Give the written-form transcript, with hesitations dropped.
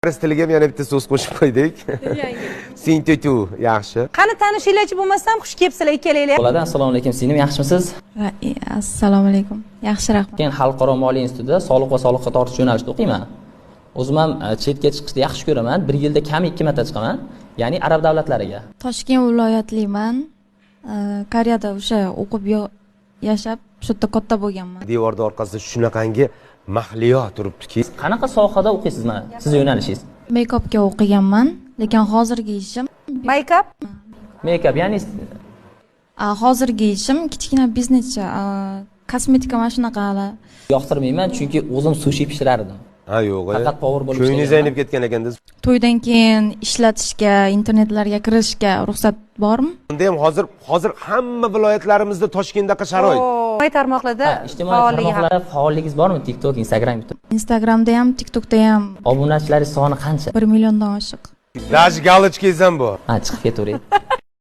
Ingliz tiliga ham yana bitta so'z qo'shib qo'ydik. Sintutu yaxshi. Qani tanishinglarchi bo'lmasam, xush kelibsizlar ikkalanglar. Bo'ladi. Assalomu alaykum. Singlim, yaxshimisiz? Assalomu alaykum. Yaxshi, rahmat. Men Xalqaro moliya institutida soliq va soliqqa tortish yo'nalishida o'qiyman. O'zim ham chetga chiqishni yaxshi ko'raman. Bir yilda kam 2 marta chiqaman. Ya'ni arab davlatlariga. Toshkent viloyatliman. Koreyada o'sha o'qib yashab, shu yerda katta bo'lganman. Devorda orqasida shunaqangi mahliyo turibdiki. Qanaqa sohada o'qiysizmi? Siz yo'nalishingiz? Make-upga o'qiganman, lekin hozirgi ishim Make-up? Make-up, ya'ni hozirgi ishim kichkina biznescha, kosmetika mana shunaqalar. yoqtirmayman, chunki o'zim sushi pishirardim. Ha, yo'q. Faqat power bo'lib Ko'nglingiz aynib ketgan ekanda. To'ydan keyin ishlatishga, internetlarga kirishga ruxsat bormi? Unda ham hozir hamma viloyatlarimizda Toshkentdagi sharoit. Ijtimoiy tarmoqlarda ijtimoiy tarmoqlarda faolligingiz bormi? TikTok, Instagram, YouTube? Instagramda ham, TikTokda ham Obunachilaringiz soni qancha? 1 milliondan oshiq. Dash galochkangiz ham bor. Ha, chiqib ketaveradi.